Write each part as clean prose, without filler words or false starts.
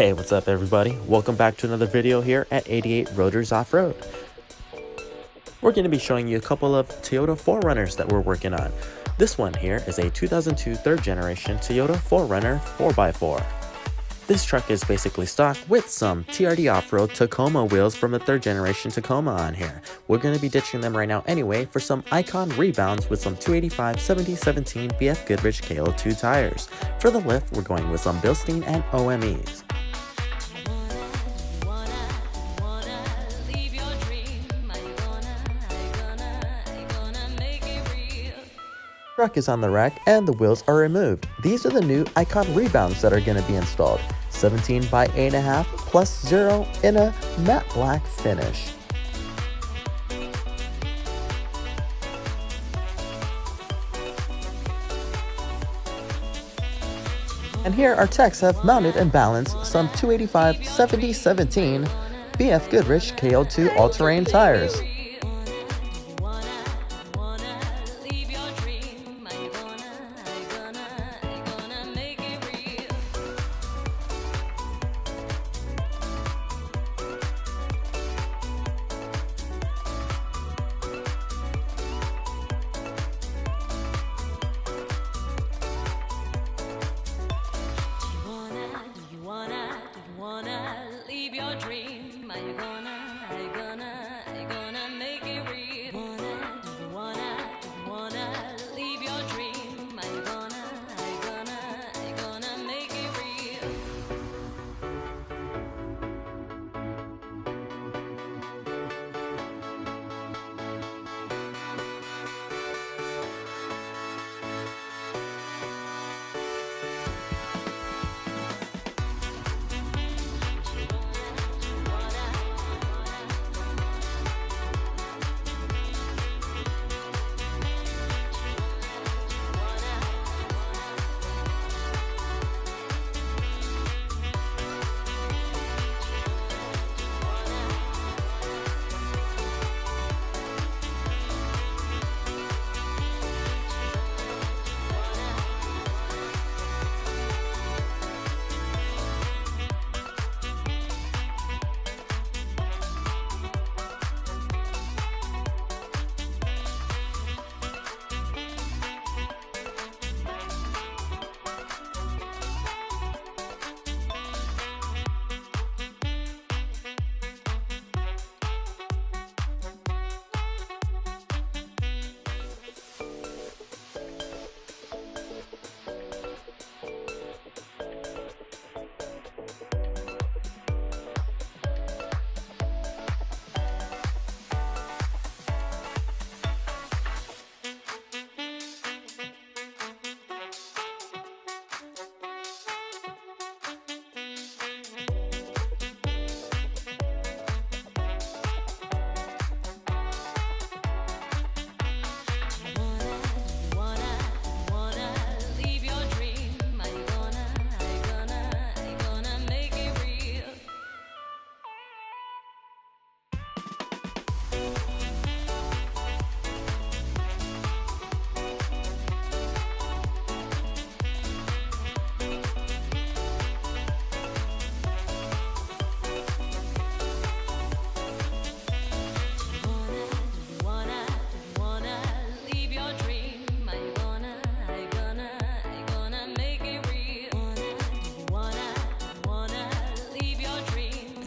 Hey, what's up everybody? Welcome back to another video here at 88 Rotors Off-Road. We're going to be showing you a couple of Toyota 4Runners that we're working on. This one here is a 2002 third generation Toyota 4Runner 4x4. This truck is basically stock with some TRD Offroad Tacoma wheels from the third generation Tacoma on here. We're going to be ditching them right now anyway for some Icon rebounds with some 285 70/17 BFGOODRICH KO2 tires. For the lift, we're going with some Bilstein and OMEs. Truck is on the rack and the wheels are removed. These are the new Icon rebounds that are going to be installed. 17 by 8.5 plus 0 in a matte black finish. And here our techs have mounted and balanced some 285 70/17 BFGOODRICH KO2 all-terrain tires.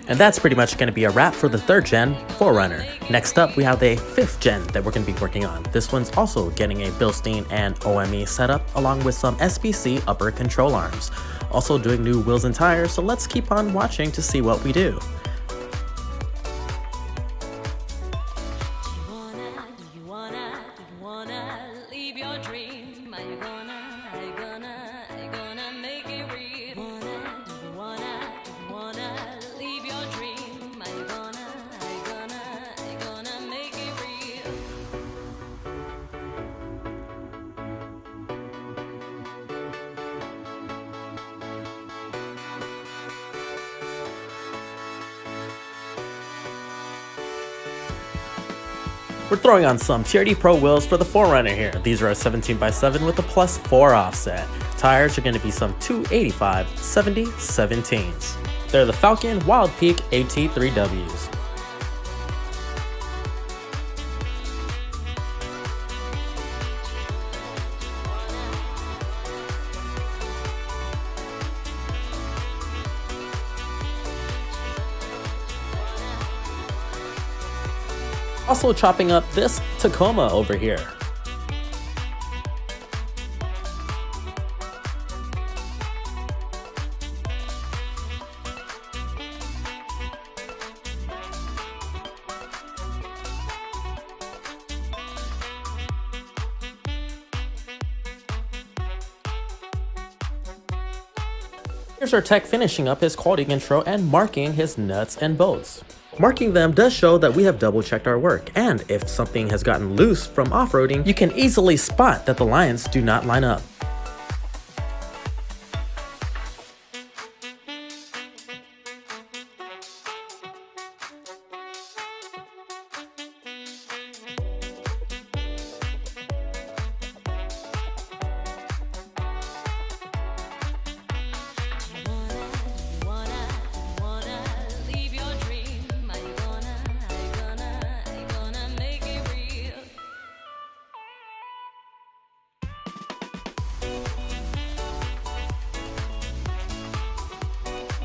And that's pretty much going to be a wrap for the 3rd gen 4Runner. Next up, we have the 5th gen that we're going to be working on. This one's also getting a Bilstein and OME setup along with some SBC upper control arms. Also doing new wheels and tires, so let's keep on watching to see what we do. We're throwing on some TRD Pro wheels for the 4Runner here. These are a 17x7 with a +4 offset. Tires are going to be some 285 70/17s. They're the Falcon Wild Peak AT3Ws. Also chopping up this Tacoma over here. Here's our tech finishing up his quality control and marking his nuts and bolts. Marking them does show that we have double checked our work, and if something has gotten loose from off-roading, you can easily spot that the lines do not line up.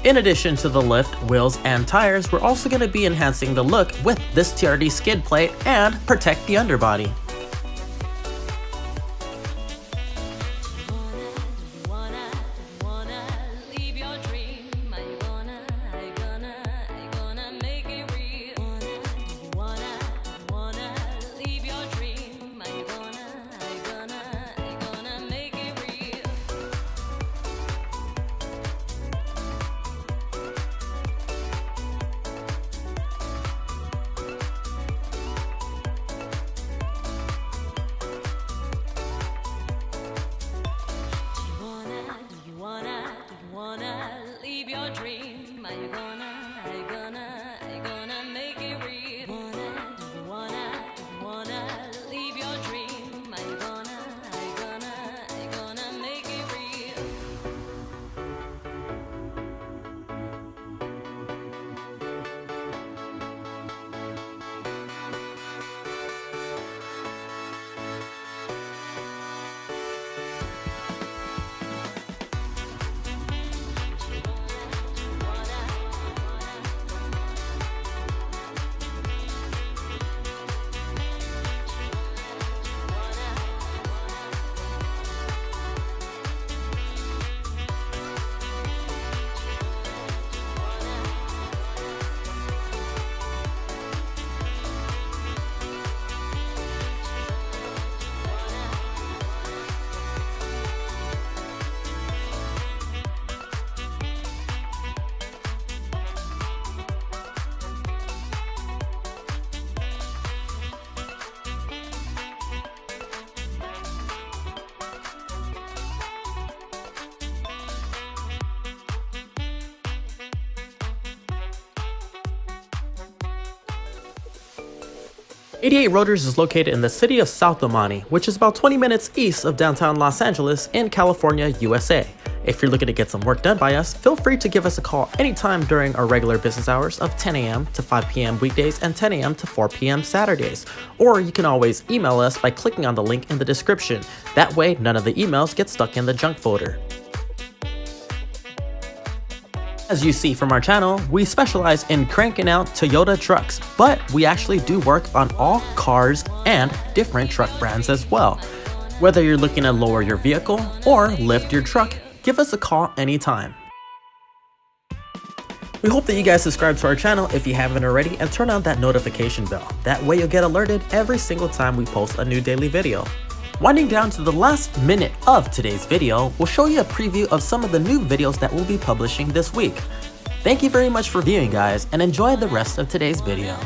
In addition to the lift, wheels, and tires, we're also going to be enhancing the look with this TRD skid plate and protect the underbody. .88 Rotors is located in the city of South El Monte, which is about 20 minutes east of downtown Los Angeles in California, USA. If you're looking to get some work done by us, feel free to give us a call anytime during our regular business hours of 10 a.m. to 5 p.m. weekdays and 10 a.m. to 4 p.m. Saturdays. Or you can always email us by clicking on the link in the description. That way, none of the emails get stuck in the junk folder. As you see from our channel, we specialize in cranking out Toyota trucks, but we actually do work on all cars and different truck brands as well. Whether you're looking to lower your vehicle or lift your truck, give us a call anytime. We hope that you guys subscribe to our channel if you haven't already and turn on that notification bell. That way you'll get alerted every single time we post a new daily video. Winding down to the last minute of today's video, we'll show you a preview of some of the new videos that we'll be publishing this week. Thank you very much for viewing, guys, and enjoy the rest of today's video.